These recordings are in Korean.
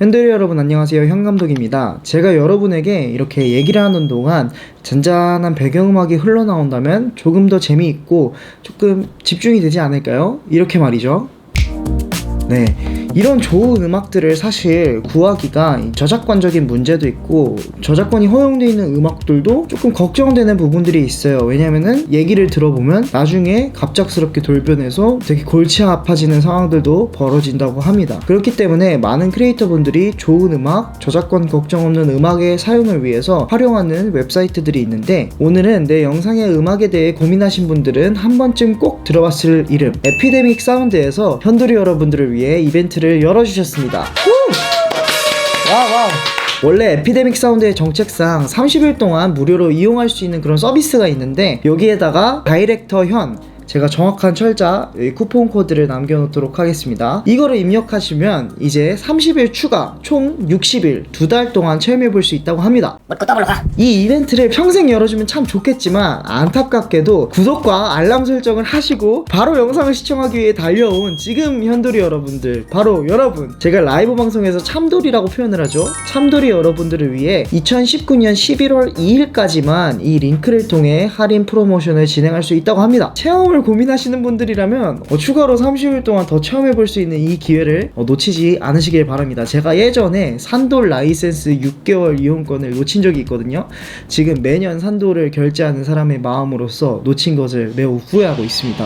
현대리 여러분 안녕하세요, 현감독입니다. 제가 여러분에게 이렇게 얘기를 하는 동안 잔잔한 배경음악이 흘러나온다면 조금 더 재미있고 조금 집중이 되지 않을까요? 이렇게 말이죠. 네, 이런 좋은 음악들을 사실 구하기가 저작권적인 문제도 있고 저작권이 허용되어 있는 음악들도 조금 걱정되는 부분들이 있어요. 왜냐면은 얘기를 들어보면 나중에 갑작스럽게 돌변해서 되게 골치 아파지는 상황들도 벌어진다고 합니다. 그렇기 때문에 많은 크리에이터분들이 좋은 음악, 저작권 걱정 없는 음악의 사용을 위해서 활용하는 웹사이트들이 있는데, 오늘은 내 영상의 음악에 대해 고민하신 분들은 한 번쯤 꼭 들어봤을 이름, 에피데믹 사운드에서 현도리 여러분들을 위해 이벤트를 열어주셨습니다. 와우. 원래 에피데믹 사운드의 정책상 30일 동안 무료로 이용할 수 있는 그런 서비스가 있는데, 여기에다가 다이렉터 현, 제가 정확한 철자 쿠폰 코드를 남겨놓도록 하겠습니다. 이거를 입력하시면 이제 30일 추가 총 60일 2달 동안 체험해볼 수 있다고 합니다. 이 이벤트를 평생 열어주면 참 좋겠지만 안타깝게도 구독과 알람 설정을 하시고 바로 영상을 시청하기 위해 달려온 지금 현도리 여러분들, 바로 여러분, 제가 라이브 방송에서 참돌이라고 표현을 하죠. 참돌이 여러분들을 위해 2019년 11월 2일까지만 이 링크를 통해 할인 프로모션을 진행할 수 있다고 합니다. 체험을 고민하시는 분들이라면 추가로 30일 동안 더 체험해볼 수 있는 이 기회를 놓치지 않으시길 바랍니다. 제가 예전에 산돌 라이센스 6개월 이용권을 놓친 적이 있거든요. 지금 매년 산돌을 결제하는 사람의 마음으로서 놓친 것을 매우 후회하고 있습니다.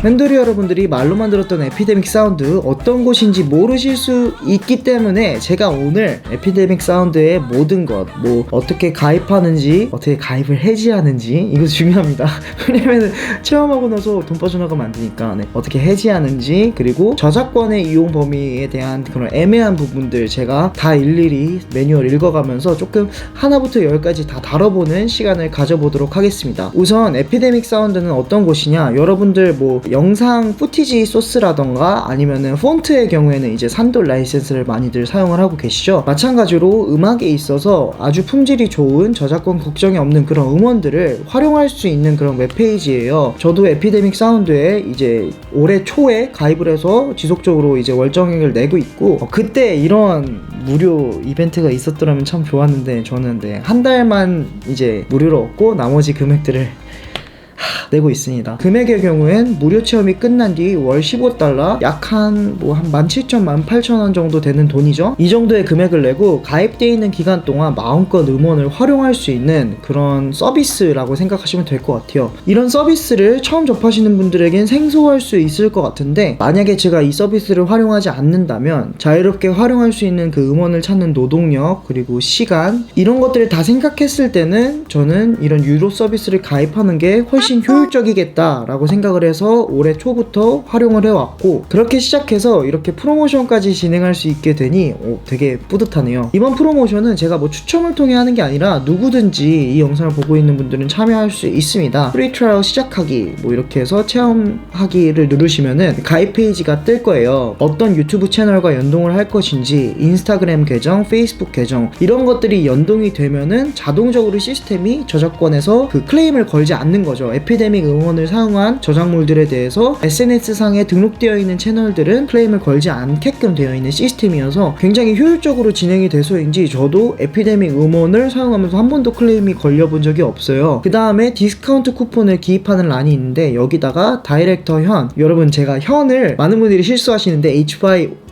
현도리 여러분들이 말로만 들었던 에피데믹 사운드 어떤 곳인지 모르실 수 있기 때문에 제가 오늘 에피데믹 사운드의 모든 것, 뭐 어떻게 가입하는지, 어떻게 가입을 해지하는지, 이거 중요합니다. 왜냐면 체험하고 나서 돈 빠져나가면 안 되니까. 네, 어떻게 해지하는지, 그리고 저작권의 이용 범위에 대한 그런 애매한 부분들 제가 다 일일이 매뉴얼 읽어가면서 조금 하나부터 열까지 다 다뤄보는 시간을 가져보도록 하겠습니다. 우선 에피데믹 사운드는 어떤 곳이냐, 여러분들 뭐 영상 푸티지 소스라던가 아니면은 폰트의 경우에는 이제 산돌 라이센스를 많이들 사용을 하고 계시죠. 마찬가지로 음악에 있어서 아주 품질이 좋은, 저작권 걱정이 없는 그런 음원들을 활용할 수 있는 그런 웹페이지예요. 저도 에피데믹 사운드에 이제 올해 초에 가입을 해서 지속적으로 이제 월정액을 내고 있고, 그때 이런 무료 이벤트가 있었더라면 참 좋았는데, 저는 한 달만 이제 무료로 얻고 나머지 금액들을 내고 있습니다. 금액의 경우엔 무료 체험이 끝난 뒤 월 15달러, 약 한 17,000, 18,000원 정도 되는 돈이죠. 이 정도의 금액을 내고 가입되어 있는 기간 동안 마음껏 음원을 활용할 수 있는 그런 서비스라고 생각하시면 될 것 같아요. 이런 서비스를 처음 접하시는 분들에겐 생소할 수 있을 것 같은데, 만약에 제가 이 서비스를 활용하지 않는다면 자유롭게 활용할 수 있는 그 음원을 찾는 노동력, 그리고 시간, 이런 것들을 다 생각했을 때는 저는 이런 유료 서비스를 가입하는 게 훨씬 효율적이겠다라고 생각을 해서 올해 초부터 활용을 해왔고, 그렇게 시작해서 이렇게 프로모션까지 진행할 수 있게 되니 되게 뿌듯하네요. 이번 프로모션은 제가 뭐 추첨을 통해 하는 게 아니라 누구든지 이 영상을 보고 있는 분들은 참여할 수 있습니다. 프리 트라이얼 시작하기, 뭐 이렇게 해서 체험하기를 누르시면은 가입 페이지가 뜰 거예요. 어떤 유튜브 채널과 연동을 할 것인지, 인스타그램 계정, 페이스북 계정, 이런 것들이 연동이 되면은 자동적으로 시스템이 저작권에서 그 클레임을 걸지 않는 거죠. 에피데믹 음원을 사용한 저작물들에 대해서 SNS상에 등록되어 있는 채널들은 클레임을 걸지 않게끔 되어 있는 시스템이어서 굉장히 효율적으로 진행이 돼서인지 저도 에피데믹 음원을 사용하면서 한 번도 클레임이 걸려본 적이 없어요. 그 다음에 디스카운트 쿠폰을 기입하는 란이 있는데, 여기다가 다이렉터 현, 여러분 제가 현을 많은 분들이 실수하시는데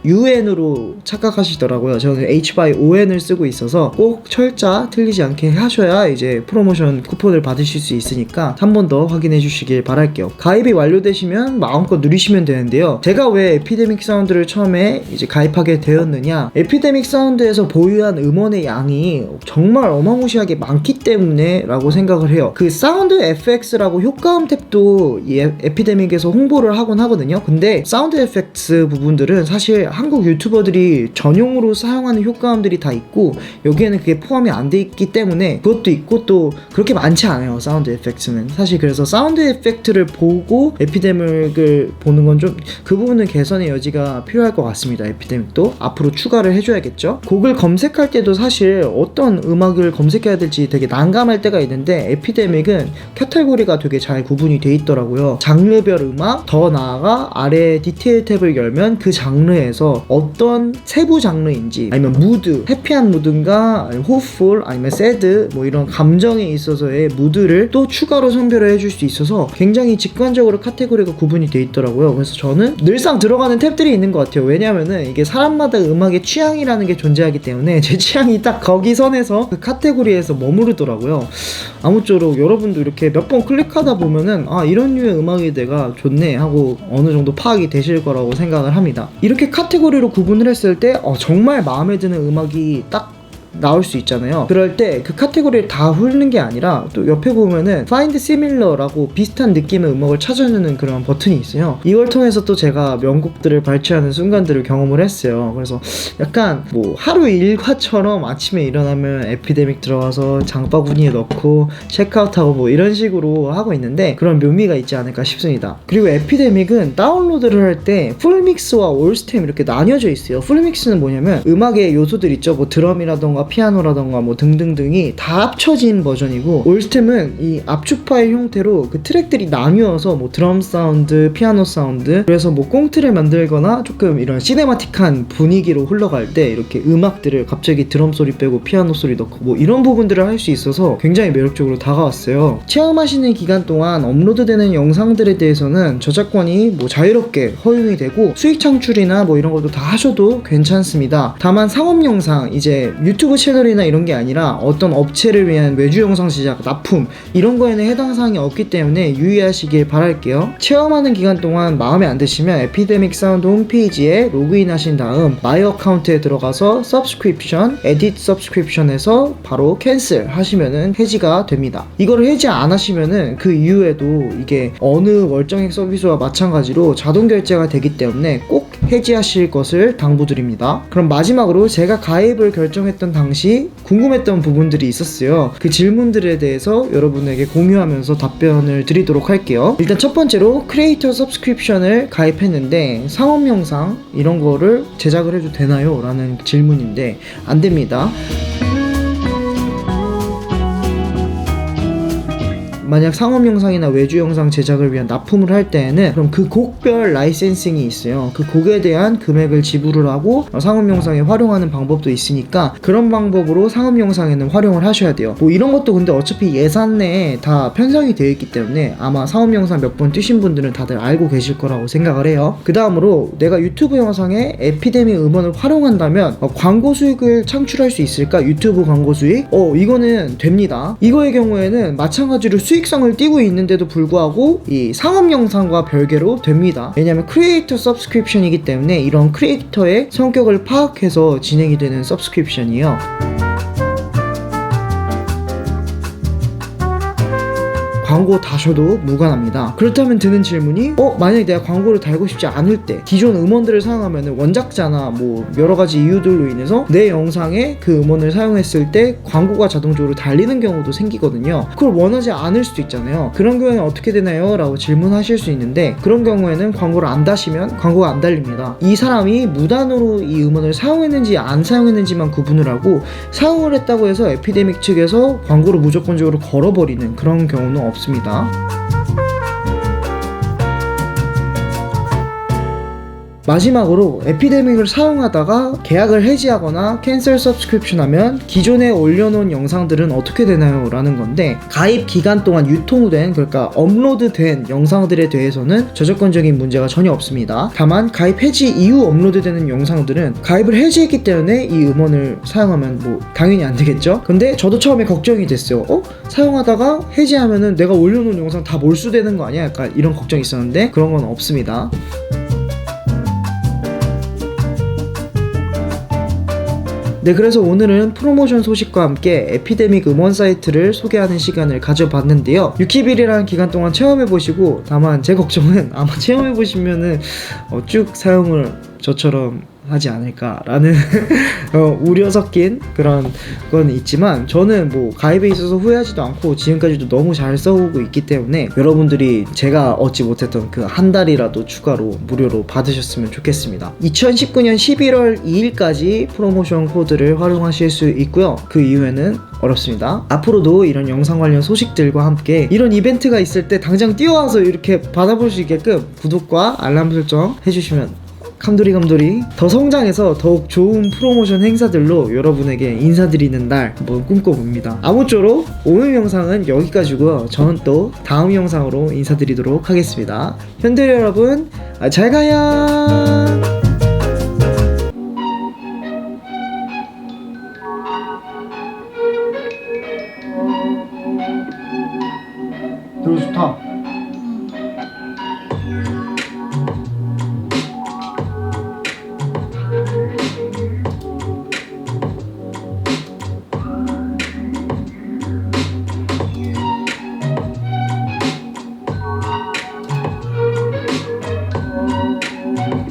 HYUN으로 착각하시더라고요. 저는 HYON을 쓰고 있어서 꼭 철자 틀리지 않게 하셔야 이제 프로모션 쿠폰을 받으실 수 있으니까 한 번 더 확인해 주시길 바랄게요. 가입이 완료되시면 마음껏 누리시면 되는데요. 제가 왜 에피데믹 사운드를 처음에 이제 가입하게 되었느냐, 에피데믹 사운드에서 보유한 음원의 양이 정말 어마무시하게 많기 때문에 라고 생각을 해요. 그 사운드 FX라고 효과음 탭도 이 에피데믹에서 홍보를 하곤 하거든요. 근데 사운드 FX 부분들은 사실 한국 유튜버들이 전용으로 사용하는 효과음들이 다 있고 여기에는 그게 포함이 안 돼 있기 때문에 그것도 있고 또 그렇게 많지 않아요, 사운드 에펙트는. 사실 그래서 사운드 에펙트를 보고 에피데믹을 보는 건 좀 그 부분은 개선의 여지가 필요할 것 같습니다. 에피데믹도 앞으로 추가를 해줘야겠죠. 곡을 검색할 때도 사실 어떤 음악을 검색해야 될지 되게 난감할 때가 있는데 에피데믹은 카테고리가 되게 잘 구분이 돼 있더라고요. 장르별 음악, 더 나아가 아래 디테일 탭을 열면 그 장르에서 어떤 세부 장르인지, 아니면 무드, 해피한 무드인가, 호프풀, 아니면 새드, 뭐 이런 감정에 있어서의 무드를 또 추가로 선별을 해줄 수 있어서 굉장히 직관적으로 카테고리가 구분이 돼 있더라고요. 그래서 저는 늘상 들어가는 탭들이 있는 것 같아요. 왜냐면은 이게 사람마다 음악의 취향이라는 게 존재하기 때문에 제 취향이 딱 거기 선에서 그 카테고리에서 머무르더라고요. 아무쪼록 여러분도 이렇게 몇 번 클릭하다 보면은 아, 이런 류의 음악이 내가 좋네 하고 어느 정도 파악이 되실 거라고 생각을 합니다. 이렇게 카테고리로 구분을 했을 때 정말 마음에 드는 음악이 딱 나올 수 있잖아요. 그럴 때 그 카테고리를 다 훑는 게 아니라 또 옆에 보면은 Find Similar라고 비슷한 느낌의 음악을 찾아주는 그런 버튼이 있어요. 이걸 통해서 또 제가 명곡들을 발췌하는 순간들을 경험을 했어요. 그래서 약간 뭐 하루 일과처럼 아침에 일어나면 에피데믹 들어가서 장바구니에 넣고 체크아웃하고 뭐 이런 식으로 하고 있는데 그런 묘미가 있지 않을까 싶습니다. 그리고 에피데믹은 다운로드를 할 때 풀믹스와 올스템 이렇게 나뉘어져 있어요. 풀믹스는 뭐냐면 음악의 요소들 있죠. 뭐 드럼이라던가 피아노라던가 뭐 등등등이 다 합쳐진 버전이고, 올스템은 이 압축 파일 형태로 그 트랙들이 나뉘어서 뭐 드럼 사운드, 피아노 사운드, 그래서 뭐 꽁트를 만들거나 조금 이런 시네마틱한 분위기로 흘러갈 때 이렇게 음악들을 갑자기 드럼 소리 빼고 피아노 소리 넣고 뭐 이런 부분들을 할 수 있어서 굉장히 매력적으로 다가왔어요. 체험하시는 기간 동안 업로드되는 영상들에 대해서는 저작권이 뭐 자유롭게 허용이 되고 수익 창출이나 뭐 이런 것도 다 하셔도 괜찮습니다. 다만 상업 영상, 이제 유튜브 채널이나 이런 게 아니라 어떤 업체를 위한 외주 영상 제작, 납품 이런 거에는 해당 사항이 없기 때문에 유의하시길 바랄게요. 체험하는 기간 동안 마음에 안 드시면 에피데믹 사운드 홈페이지에 로그인 하신 다음 마이 어카운트에 들어가서 Subscription, Edit Subscription에서 바로 캔슬 하시면은 해지가 됩니다. 이거를 해지 안 하시면은 그 이후에도 이게 어느 월정액 서비스와 마찬가지로 자동 결제가 되기 때문에 꼭 해지하실 것을 당부드립니다. 그럼 마지막으로 제가 가입을 결정했던 당시 궁금했던 부분들이 있었어요. 그 질문들에 대해서 여러분에게 공유하면서 답변을 드리도록 할게요. 일단 첫 번째로 크리에이터 서브스크립션을 가입했는데 상업 영상 이런 거를 제작을 해도 되나요? 라는 질문인데 안 됩니다. 만약 상업 영상이나 외주 영상 제작을 위한 납품을 할 때에는 그럼 그 곡별 라이센싱이 있어요. 그 곡에 대한 금액을 지불을 하고 상업 영상에 활용하는 방법도 있으니까 그런 방법으로 상업 영상에는 활용을 하셔야 돼요. 뭐 이런 것도 근데 어차피 예산 내에 다 편성이 되어 있기 때문에 아마 상업 영상 몇 번 뛰신 분들은 다들 알고 계실 거라고 생각을 해요. 그 다음으로 내가 유튜브 영상에 에피데믹 음원을 활용한다면 광고 수익을 창출할 수 있을까? 유튜브 광고 수익? 이거는 됩니다. 이거의 경우에는 마찬가지로 수익성을 띠고 있는데도 불구하고 이 상업 영상과 별개로 됩니다. 왜냐하면 크리에이터 서브스크립션이기 때문에 이런 크리에이터의 성격을 파악해서 진행이 되는 서브스크립션이에요. 광고 다셔도 무관합니다. 그렇다면 드는 질문이 만약에 내가 광고를 달고 싶지 않을 때 기존 음원들을 사용하면 원작자나 뭐 여러가지 이유들로 인해서 내 영상에 그 음원을 사용했을 때 광고가 자동적으로 달리는 경우도 생기거든요. 그걸 원하지 않을 수도 있잖아요. 그런 경우에는 어떻게 되나요? 라고 질문하실 수 있는데 그런 경우에는 광고를 안 다시면 광고가 안 달립니다. 이 사람이 무단으로 이 음원을 사용했는지 안 사용했는지만 구분을 하고 사용을 했다고 해서 에피데믹 측에서 광고를 무조건적으로 걸어버리는 그런 경우는 없습니다. 마지막으로 에피데믹을 사용하다가 계약을 해지하거나 캔슬 서브스크립션 하면 기존에 올려놓은 영상들은 어떻게 되나요? 라는 건데 가입 기간 동안 유통된, 그러니까 업로드된 영상들에 대해서는 저작권적인 문제가 전혀 없습니다. 다만 가입 해지 이후 업로드되는 영상들은 가입을 해지했기 때문에 이 음원을 사용하면 뭐 당연히 안 되겠죠? 근데 저도 처음에 걱정이 됐어요. 사용하다가 해지하면은 내가 올려놓은 영상 다 몰수되는 거 아니야? 약간 이런 걱정이 있었는데 그런 건 없습니다. 네, 그래서 오늘은 프로모션 소식과 함께 에피데믹 음원 사이트를 소개하는 시간을 가져봤는데요. 60일이라는 기간 동안 체험해보시고, 다만 제 걱정은 아마 체험해보시면은 쭉 사용을 저처럼 하지 않을까라는 우려 섞인 그런 건 있지만, 저는 뭐 가입에 있어서 후회하지도 않고 지금까지도 너무 잘 써오고 있기 때문에 여러분들이 제가 얻지 못했던 그 한 달이라도 추가로 무료로 받으셨으면 좋겠습니다. 2019년 11월 2일까지 프로모션 코드를 활용하실 수 있고요. 그 이후에는 어렵습니다. 앞으로도 이런 영상 관련 소식들과 함께 이런 이벤트가 있을 때 당장 뛰어와서 이렇게 받아볼 수 있게끔 구독과 알람 설정 해주시면 감돌이 더 성장해서 더욱 좋은 프로모션 행사들로 여러분에게 인사드리는 날 한번 꿈꿔봅니다. 아무쪼록 오늘 영상은 여기까지고요. 저는 또 다음 영상으로 인사드리도록 하겠습니다. 현대 여러분, 잘 가요.